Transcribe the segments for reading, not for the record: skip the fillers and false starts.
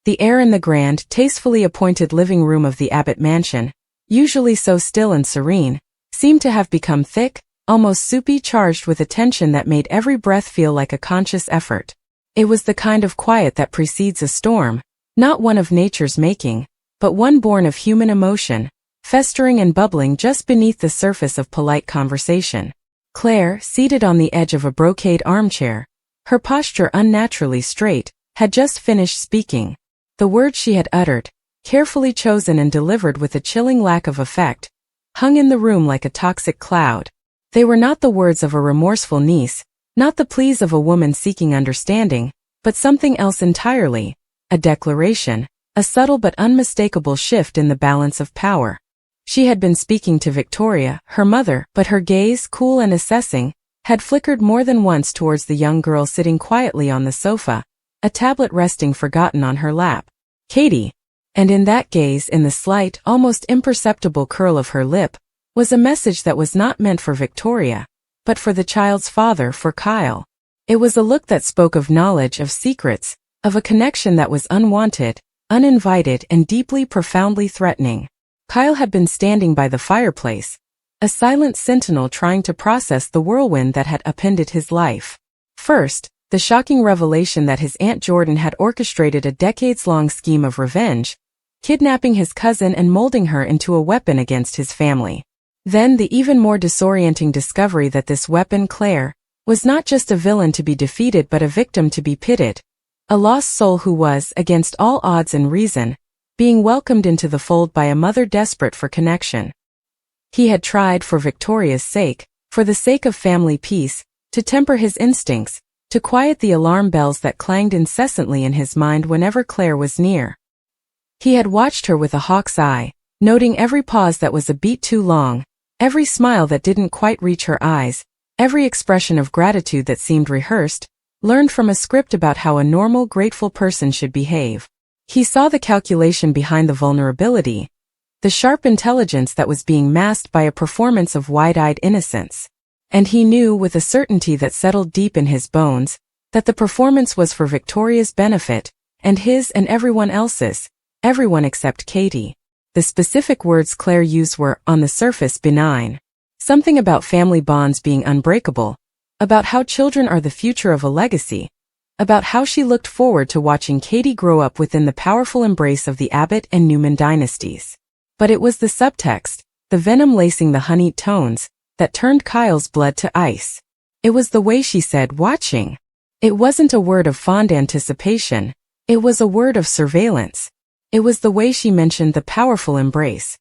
The air in the grand, tastefully appointed living room of the Abbott mansion, usually so still and serene, seemed to have become thick, almost soupy, charged with a tension that made every breath feel like a conscious effort. It was the kind of quiet that precedes a storm, not one of nature's making, but one born of human emotion, festering and bubbling just beneath the surface of polite conversation. Claire, seated on the edge of a brocade armchair, her posture unnaturally straight, had just finished speaking. The words she had uttered, carefully chosen and delivered with a chilling lack of effect, hung in the room like a toxic cloud. They were not the words of a remorseful niece, not the pleas of a woman seeking understanding, but something else entirely, a declaration, a subtle but unmistakable shift in the balance of power. She had been speaking to Victoria, her mother, but her gaze, cool and assessing, had flickered more than once towards the young girl sitting quietly on the sofa, a tablet resting forgotten on her lap. Katie. And in that gaze, in the slight, almost imperceptible curl of her lip, was a message that was not meant for Victoria, but for the child's father, for Kyle. It was a look that spoke of knowledge, of secrets, of a connection that was unwanted, uninvited, and deeply, profoundly threatening. Kyle had been standing by the fireplace, a silent sentinel trying to process the whirlwind that had upended his life. First, the shocking revelation that his Aunt Jordan had orchestrated a decades-long scheme of revenge, kidnapping his cousin and molding her into a weapon against his family. Then the even more disorienting discovery that this weapon, Claire, was not just a villain to be defeated but a victim to be pitied, a lost soul who was, against all odds and reason, being welcomed into the fold by a mother desperate for connection. He had tried, for Victoria's sake, for the sake of family peace, to temper his instincts, to quiet the alarm bells that clanged incessantly in his mind whenever Claire was near. He had watched her with a hawk's eye, noting every pause that was a beat too long, every smile that didn't quite reach her eyes, every expression of gratitude that seemed rehearsed, learned from a script about how a normal, grateful person should behave. He saw the calculation behind the vulnerability, the sharp intelligence that was being masked by a performance of wide-eyed innocence. And he knew, with a certainty that settled deep in his bones, that the performance was for Victoria's benefit, and his and everyone else's, everyone except Katie. The specific words Claire used were, on the surface, benign. Something about family bonds being unbreakable, about how children are the future of a legacy, about how she looked forward to watching Katie grow up within the powerful embrace of the Abbott and Newman dynasties. But it was the subtext, the venom lacing the honeyed tones, that turned Kyle's blood to ice. It was the way she said, watching. It wasn't a word of fond anticipation, it was a word of surveillance. It was the way she mentioned the powerful embrace,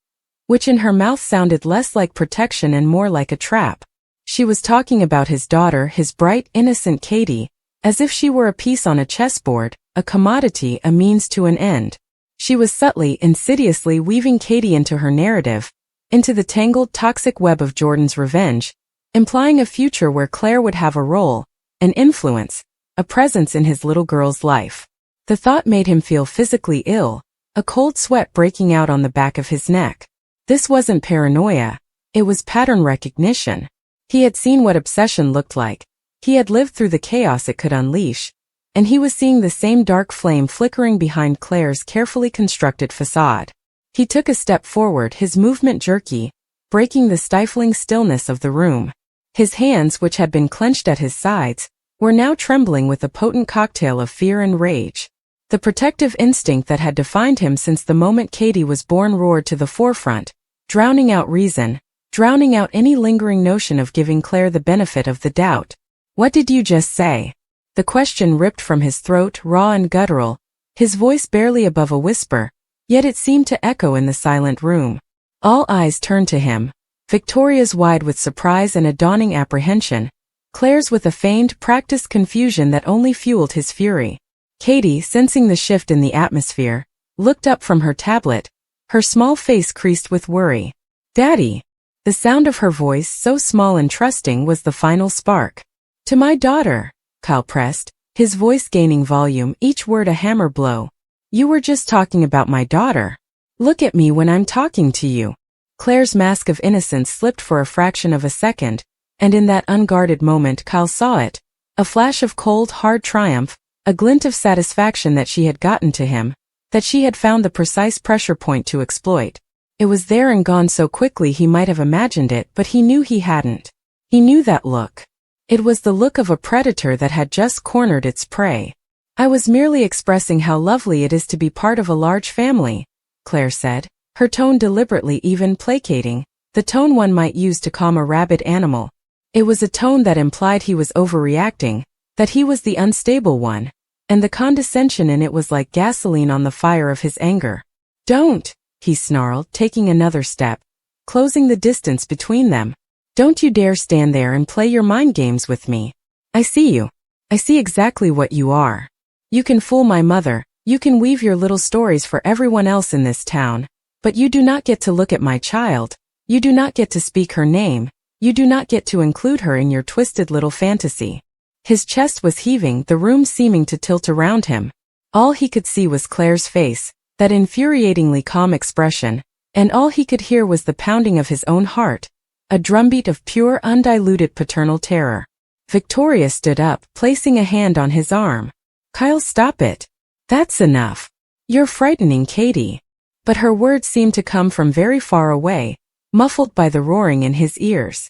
which in her mouth sounded less like protection and more like a trap. She was talking about his daughter, his bright, innocent Katie, as if she were a piece on a chessboard, a commodity, a means to an end. She was subtly, insidiously weaving Katie into her narrative, into the tangled, toxic web of Jordan's revenge, implying a future where Claire would have a role, an influence, a presence in his little girl's life. The thought made him feel physically ill, a cold sweat breaking out on the back of his neck. This wasn't paranoia, it was pattern recognition. He had seen what obsession looked like, he had lived through the chaos it could unleash, and he was seeing the same dark flame flickering behind Claire's carefully constructed facade. He took a step forward, his movement jerky, breaking the stifling stillness of the room. His hands, which had been clenched at his sides, were now trembling with a potent cocktail of fear and rage. The protective instinct that had defined him since the moment Katie was born roared to the forefront, drowning out reason, drowning out any lingering notion of giving Claire the benefit of the doubt. "What did you just say?" The question ripped from his throat, raw and guttural, his voice barely above a whisper, yet it seemed to echo in the silent room. All eyes turned to him, Victoria's wide with surprise and a dawning apprehension, Claire's with a feigned, practiced confusion that only fueled his fury. Katie, sensing the shift in the atmosphere, looked up from her tablet, her small face creased with worry. "Daddy!" The sound of her voice, so small and trusting, was the final spark. "To my daughter," Kyle pressed, his voice gaining volume, each word a hammer blow. "You were just talking about my daughter. Look at me when I'm talking to you." Claire's mask of innocence slipped for a fraction of a second, and in that unguarded moment Kyle saw it, a flash of cold, hard triumph, a glint of satisfaction that she had gotten to him, that she had found the precise pressure point to exploit. It was there and gone so quickly he might have imagined it, but he knew he hadn't. He knew that look. It was the look of a predator that had just cornered its prey. "I was merely expressing how lovely it is to be part of a large family," Claire said, her tone deliberately even placating, the tone one might use to calm a rabid animal. It was a tone that implied he was overreacting, that he was the unstable one, and the condescension in it was like gasoline on the fire of his anger. "Don't," he snarled, taking another step, closing the distance between them. "Don't you dare stand there and play your mind games with me. I see you. I see exactly what you are. You can fool my mother, you can weave your little stories for everyone else in this town, but you do not get to look at my child, you do not get to speak her name, you do not get to include her in your twisted little fantasy." His chest was heaving, the room seeming to tilt around him. All he could see was Claire's face, that infuriatingly calm expression, and all he could hear was the pounding of his own heart, a drumbeat of pure undiluted paternal terror. Victoria stood up, placing a hand on his arm. "Kyle, stop it. That's enough. You're frightening Katie." But her words seemed to come from very far away, muffled by the roaring in his ears.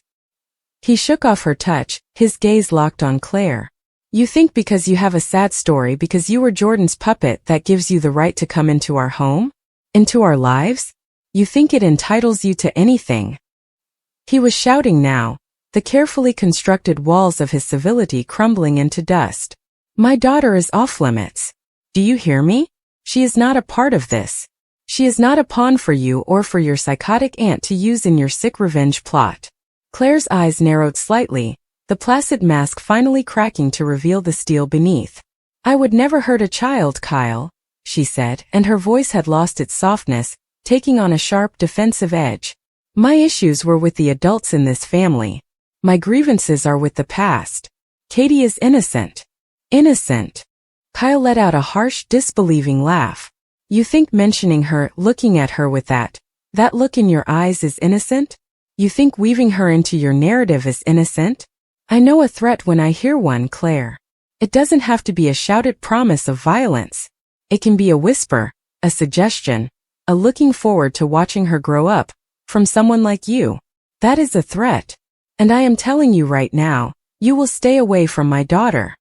He shook off her touch, his gaze locked on Claire. "You think because you have a sad story, because you were Jordan's puppet, that gives you the right to come into our home? Into our lives? You think it entitles you to anything?" He was shouting now, the carefully constructed walls of his civility crumbling into dust. "My daughter is off limits. Do you hear me? She is not a part of this. She is not a pawn for you or for your psychotic aunt to use in your sick revenge plot." Claire's eyes narrowed slightly, the placid mask finally cracking to reveal the steel beneath. "I would never hurt a child, Kyle," she said, and her voice had lost its softness, taking on a sharp defensive edge. "My issues were with the adults in this family. My grievances are with the past. Katie is innocent." "Innocent?" Kyle let out a harsh, disbelieving laugh. "You think mentioning her, looking at her with that look in your eyes is innocent? You think weaving her into your narrative is innocent? I know a threat when I hear one, Claire. It doesn't have to be a shouted promise of violence. It can be a whisper, a suggestion, a looking forward to watching her grow up, from someone like you. That is a threat. And I am telling you right now, you will stay away from my daughter."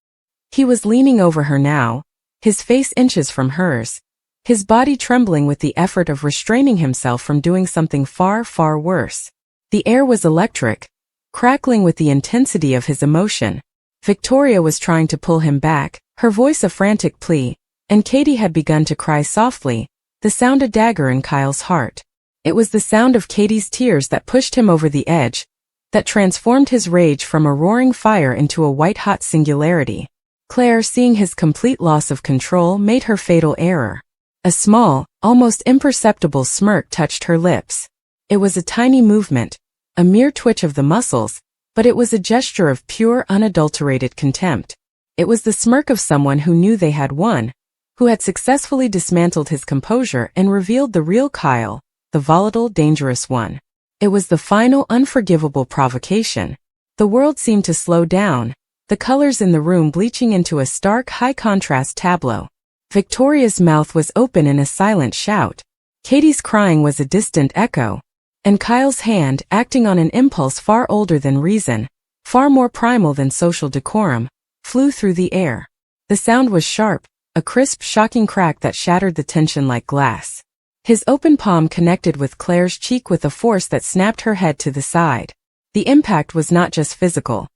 He was leaning over her now, his face inches from hers, his body trembling with the effort of restraining himself from doing something far, far worse. The air was electric, crackling with the intensity of his emotion. Victoria was trying to pull him back, her voice a frantic plea, and Katie had begun to cry softly, the sound a dagger in Kyle's heart. It was the sound of Katie's tears that pushed him over the edge, that transformed his rage from a roaring fire into a white-hot singularity. Claire, seeing his complete loss of control, made her fatal error. A small, almost imperceptible smirk touched her lips. It was a tiny movement, a mere twitch of the muscles, but it was a gesture of pure, unadulterated contempt. It was the smirk of someone who knew they had won, who had successfully dismantled his composure and revealed the real Kyle, the volatile, dangerous one. It was the final, unforgivable provocation. The world seemed to slow down, the colors in the room bleaching into a stark, high-contrast tableau. Victoria's mouth was open in a silent shout. Katie's crying was a distant echo. And Kyle's hand, acting on an impulse far older than reason, far more primal than social decorum, flew through the air. The sound was sharp, a crisp, shocking crack that shattered the tension like glass. His open palm connected with Claire's cheek with a force that snapped her head to the side. The impact was not just physical.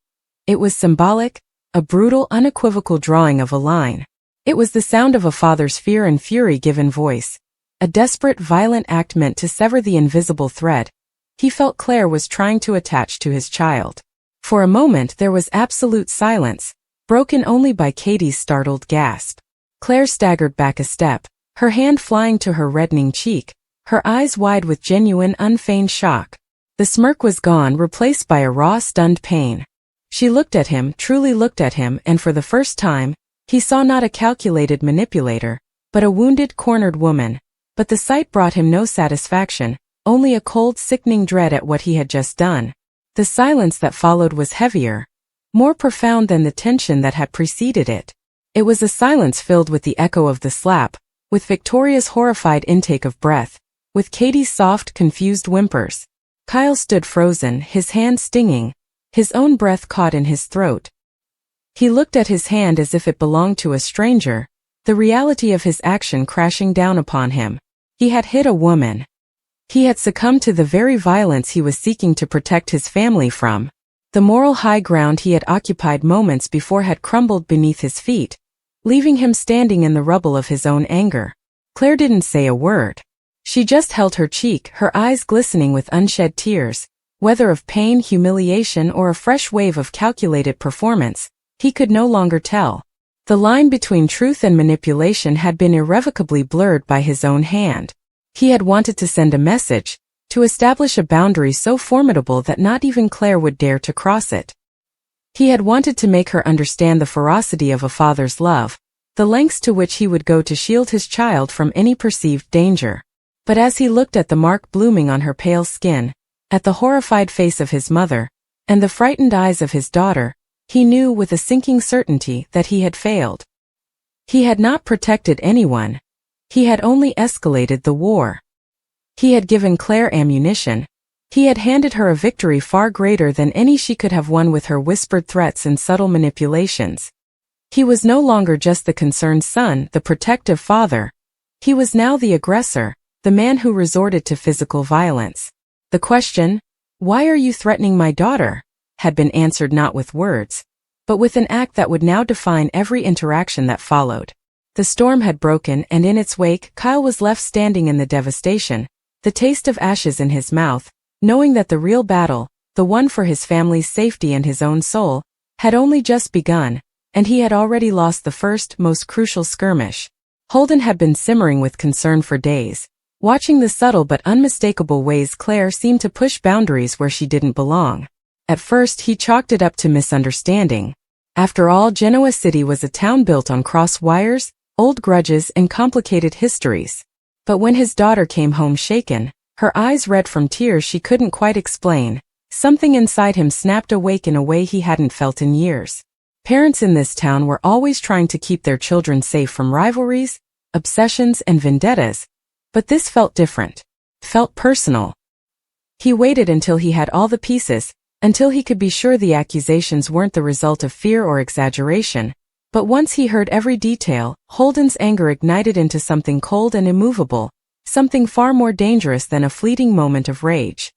It was symbolic, a brutal, unequivocal drawing of a line. It was the sound of a father's fear and fury given voice. A desperate, violent act meant to sever the invisible thread he felt Claire was trying to attach to his child. For a moment there was absolute silence, broken only by Katie's startled gasp. Claire staggered back a step, her hand flying to her reddening cheek, her eyes wide with genuine, unfeigned shock. The smirk was gone, replaced by a raw, stunned pain. She looked at him, truly looked at him, and for the first time, he saw not a calculated manipulator, but a wounded, cornered woman. But the sight brought him no satisfaction, only a cold, sickening dread at what he had just done. The silence that followed was heavier, more profound than the tension that had preceded it. It was a silence filled with the echo of the slap, with Victoria's horrified intake of breath, with Katie's soft, confused whimpers. Kyle stood frozen, his hand stinging, his own breath caught in his throat. He looked at his hand as if it belonged to a stranger, the reality of his action crashing down upon him. He had hit a woman. He had succumbed to the very violence he was seeking to protect his family from. The moral high ground he had occupied moments before had crumbled beneath his feet, leaving him standing in the rubble of his own anger. Claire didn't say a word. She just held her cheek, her eyes glistening with unshed tears. Whether of pain, humiliation, or a fresh wave of calculated performance, he could no longer tell. The line between truth and manipulation had been irrevocably blurred by his own hand. He had wanted to send a message, to establish a boundary so formidable that not even Claire would dare to cross it. He had wanted to make her understand the ferocity of a father's love, the lengths to which he would go to shield his child from any perceived danger. But as he looked at the mark blooming on her pale skin, at the horrified face of his mother, and the frightened eyes of his daughter, he knew with a sinking certainty that he had failed. He had not protected anyone. He had only escalated the war. He had given Claire ammunition. He had handed her a victory far greater than any she could have won with her whispered threats and subtle manipulations. He was no longer just the concerned son, the protective father. He was now the aggressor, the man who resorted to physical violence. The question, "Why are you threatening my daughter?" had been answered not with words, but with an act that would now define every interaction that followed. The storm had broken, and in its wake, Kyle was left standing in the devastation, the taste of ashes in his mouth, knowing that the real battle, the one for his family's safety and his own soul, had only just begun, and he had already lost the first, most crucial skirmish. Holden had been simmering with concern for days, watching the subtle but unmistakable ways Claire seemed to push boundaries where she didn't belong. At first he chalked it up to misunderstanding. After all, Genoa City was a town built on cross wires, old grudges, and complicated histories. But when his daughter came home shaken, her eyes red from tears she couldn't quite explain, something inside him snapped awake in a way he hadn't felt in years. Parents in this town were always trying to keep their children safe from rivalries, obsessions, and vendettas, but this felt different. Felt personal. He waited until he had all the pieces, until he could be sure the accusations weren't the result of fear or exaggeration. But once he heard every detail, Holden's anger ignited into something cold and immovable, something far more dangerous than a fleeting moment of rage.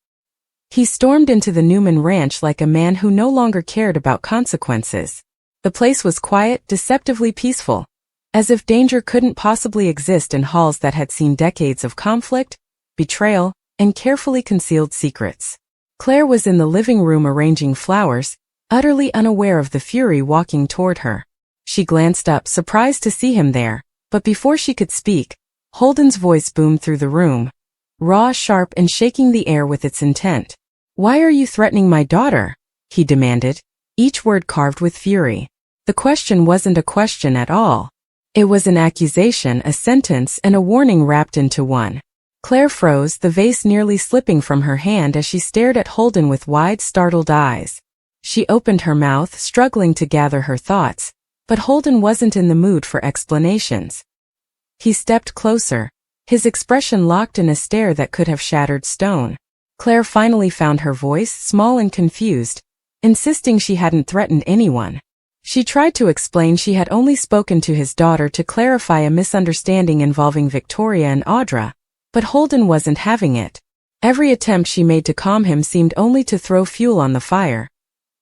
He stormed into the Newman ranch like a man who no longer cared about consequences. The place was quiet, deceptively peaceful, as if danger couldn't possibly exist in halls that had seen decades of conflict, betrayal, and carefully concealed secrets. Claire was in the living room arranging flowers, utterly unaware of the fury walking toward her. She glanced up, surprised to see him there, but before she could speak, Holden's voice boomed through the room, raw, sharp, and shaking the air with its intent. "Why are you threatening my daughter?" he demanded, each word carved with fury. The question wasn't a question at all. It was an accusation, a sentence, and a warning wrapped into one. Claire froze, the vase nearly slipping from her hand as she stared at Holden with wide, startled eyes. She opened her mouth, struggling to gather her thoughts, but Holden wasn't in the mood for explanations. He stepped closer, his expression locked in a stare that could have shattered stone. Claire finally found her voice, small and confused, insisting she hadn't threatened anyone. She tried to explain she had only spoken to his daughter to clarify a misunderstanding involving Victoria and Audra, but Holden wasn't having it. Every attempt she made to calm him seemed only to throw fuel on the fire,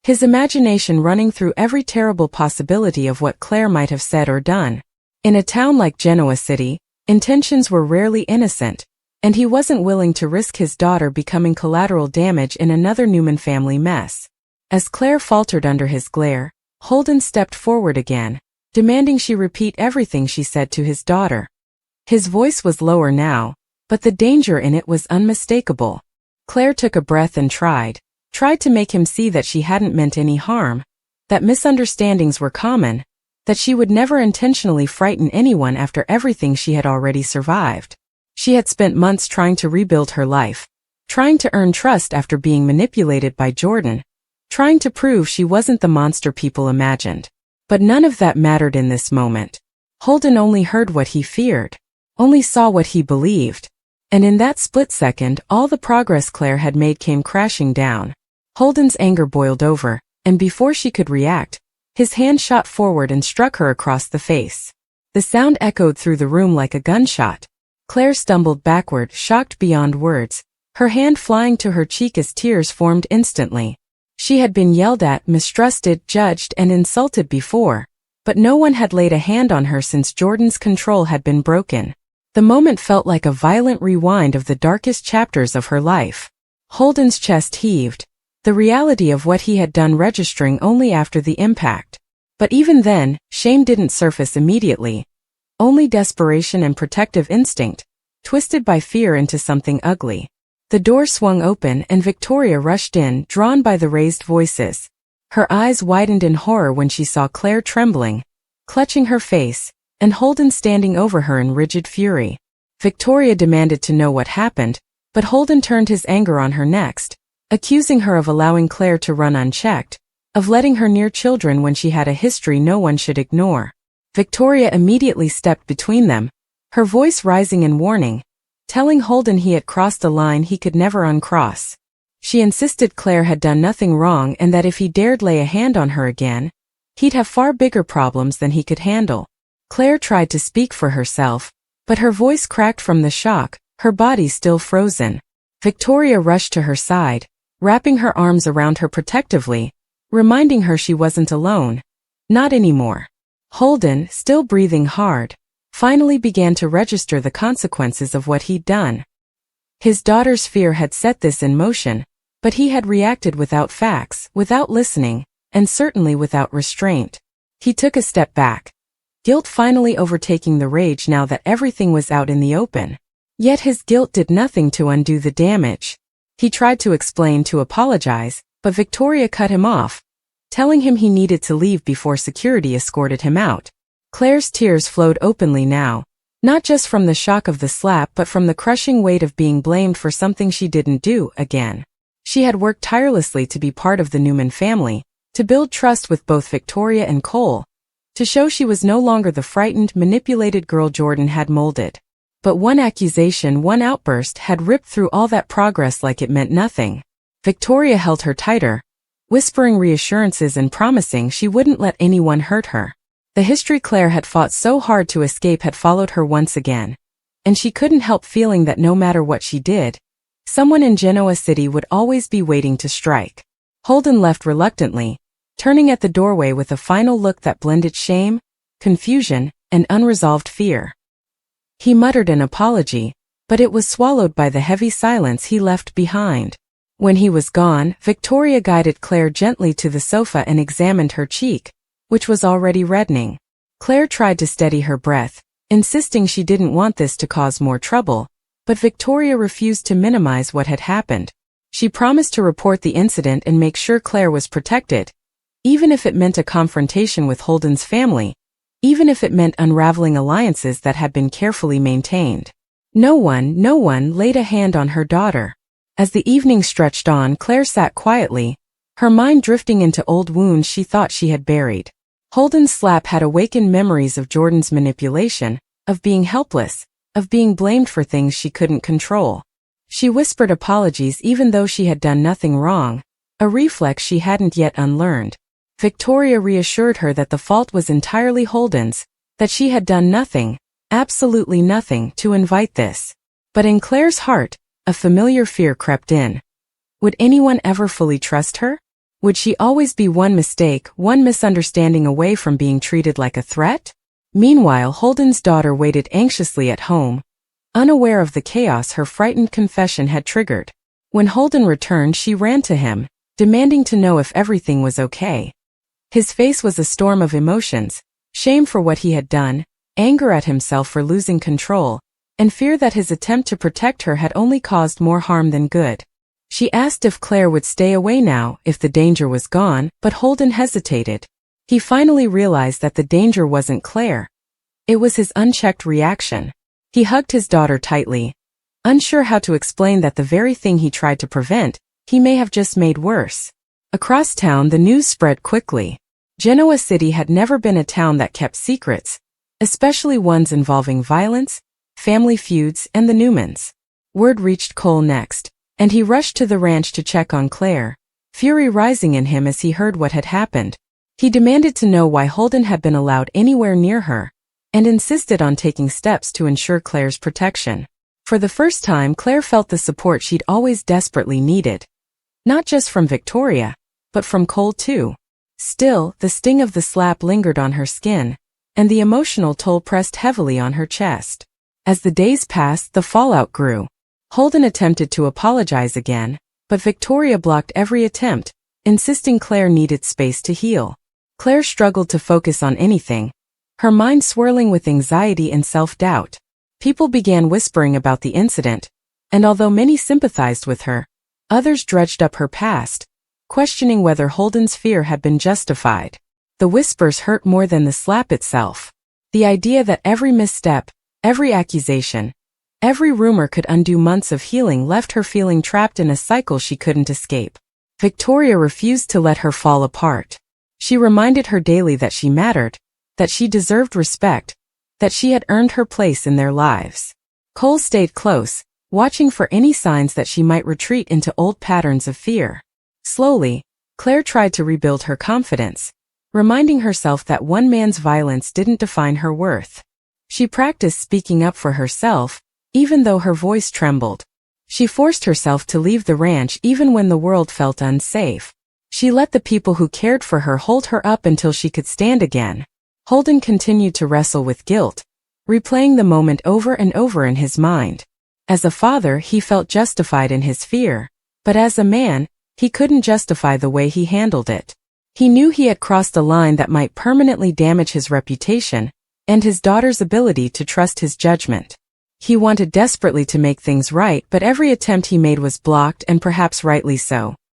his imagination running through every terrible possibility of what Claire might have said or done. In a town like Genoa City, intentions were rarely innocent, and he wasn't willing to risk his daughter becoming collateral damage in another Newman family mess. As Claire faltered under his glare, Holden stepped forward again, demanding she repeat everything she said to his daughter. His voice was lower now, but the danger in it was unmistakable. Claire took a breath and tried to make him see that she hadn't meant any harm, that misunderstandings were common, that she would never intentionally frighten anyone after everything she had already survived. She had spent months trying to rebuild her life, trying to earn trust after being manipulated by Jordan, trying to prove she wasn't the monster people imagined. But none of that mattered in this moment. Holden only heard what he feared. only saw what he believed. And in that split second, all the progress Claire had made came crashing down. Holden's anger boiled over, and before she could react, his hand shot forward and struck her across the face. The sound echoed through the room like a gunshot. Claire stumbled backward, shocked beyond words, her hand flying to her cheek as tears formed instantly. She had been yelled at, mistrusted, judged, and insulted before, but no one had laid a hand on her since Jordan's control had been broken. The moment felt like a violent rewind of the darkest chapters of her life. Holden's chest heaved, the reality of what he had done registering only after the impact. But even then, shame didn't surface immediately. Only desperation and protective instinct, twisted by fear into something ugly. The door swung open and Victoria rushed in, drawn by the raised voices. Her eyes widened in horror when she saw Claire trembling, clutching her face, and Holden standing over her in rigid fury. Victoria demanded to know what happened, but Holden turned his anger on her next, accusing her of allowing Claire to run unchecked, of letting her near children when she had a history no one should ignore. Victoria immediately stepped between them, her voice rising in warning, telling Holden he had crossed a line he could never uncross. She insisted Claire had done nothing wrong and that if he dared lay a hand on her again, he'd have far bigger problems than he could handle. Claire tried to speak for herself, but her voice cracked from the shock, her body still frozen. Victoria rushed to her side, wrapping her arms around her protectively, reminding her she wasn't alone. Not anymore. Holden, still breathing hard, finally began to register the consequences of what he'd done. His daughter's fear had set this in motion, but he had reacted without facts, without listening, and certainly without restraint. He took a step back, guilt finally overtaking the rage now that everything was out in the open. Yet his guilt did nothing to undo the damage. He tried to explain, to apologize, but Victoria cut him off, telling him he needed to leave before security escorted him out. Claire's tears flowed openly now, not just from the shock of the slap but from the crushing weight of being blamed for something she didn't do again. She had worked tirelessly to be part of the Newman family, to build trust with both Victoria and Cole, to show she was no longer the frightened, manipulated girl Jordan had molded. But one accusation, one outburst had ripped through all that progress like it meant nothing. Victoria held her tighter, whispering reassurances and promising she wouldn't let anyone hurt her. The history Claire had fought so hard to escape had followed her once again, and she couldn't help feeling that no matter what she did, someone in Genoa City would always be waiting to strike. Holden left reluctantly, turning at the doorway with a final look that blended shame, confusion, and unresolved fear. He muttered an apology, but it was swallowed by the heavy silence he left behind. When he was gone, Victoria guided Claire gently to the sofa and examined her cheek, which was already reddening. Claire tried to steady her breath, insisting she didn't want this to cause more trouble, but Victoria refused to minimize what had happened. She promised to report the incident and make sure Claire was protected, even if it meant a confrontation with Holden's family, even if it meant unraveling alliances that had been carefully maintained. No one laid a hand on her daughter. As the evening stretched on, Claire sat quietly, her mind drifting into old wounds she thought she had buried. Holden's slap had awakened memories of Jordan's manipulation, of being helpless, of being blamed for things she couldn't control. She whispered apologies even though she had done nothing wrong, a reflex she hadn't yet unlearned. Victoria reassured her that the fault was entirely Holden's, that she had done nothing, absolutely nothing, to invite this. But in Claire's heart, a familiar fear crept in. Would anyone ever fully trust her? Would she always be one mistake, one misunderstanding away from being treated like a threat? Meanwhile, Holden's daughter waited anxiously at home, unaware of the chaos her frightened confession had triggered. When Holden returned, she ran to him, demanding to know if everything was okay. His face was a storm of emotions, shame for what he had done, anger at himself for losing control, and fear that his attempt to protect her had only caused more harm than good. She asked if Claire would stay away now, if the danger was gone, but Holden hesitated. He finally realized that the danger wasn't Claire. It was his unchecked reaction. He hugged his daughter tightly, unsure how to explain that the very thing he tried to prevent, he may have just made worse. Across town, the news spread quickly. Genoa City had never been a town that kept secrets, especially ones involving violence, family feuds, and the Newmans. Word reached Cole next, and he rushed to the ranch to check on Claire, fury rising in him as he heard what had happened. He demanded to know why Holden had been allowed anywhere near her, and insisted on taking steps to ensure Claire's protection. For the first time, Claire felt the support she'd always desperately needed. Not just from Victoria, but from Cole too. Still, the sting of the slap lingered on her skin, and the emotional toll pressed heavily on her chest. As the days passed, the fallout grew. Holden attempted to apologize again, but Victoria blocked every attempt, insisting Claire needed space to heal. Claire struggled to focus on anything, her mind swirling with anxiety and self-doubt. People began whispering about the incident, and although many sympathized with her, others dredged up her past, questioning whether Holden's fear had been justified. The whispers hurt more than the slap itself. The idea that every misstep, every accusation, every rumor could undo months of healing left her feeling trapped in a cycle she couldn't escape. Victoria refused to let her fall apart. She reminded her daily that she mattered, that she deserved respect, that she had earned her place in their lives. Cole stayed close, watching for any signs that she might retreat into old patterns of fear. Slowly, Claire tried to rebuild her confidence, reminding herself that one man's violence didn't define her worth. She practiced speaking up for herself, even though her voice trembled. She forced herself to leave the ranch even when the world felt unsafe. She let the people who cared for her hold her up until she could stand again. Holden continued to wrestle with guilt, replaying the moment over and over in his mind. As a father, he felt justified in his fear, but as a man, he couldn't justify the way he handled it. He knew he had crossed a line that might permanently damage his reputation, and his daughter's ability to trust his judgment. He wanted desperately to make things right, but every attempt he made was blocked, and perhaps rightly so.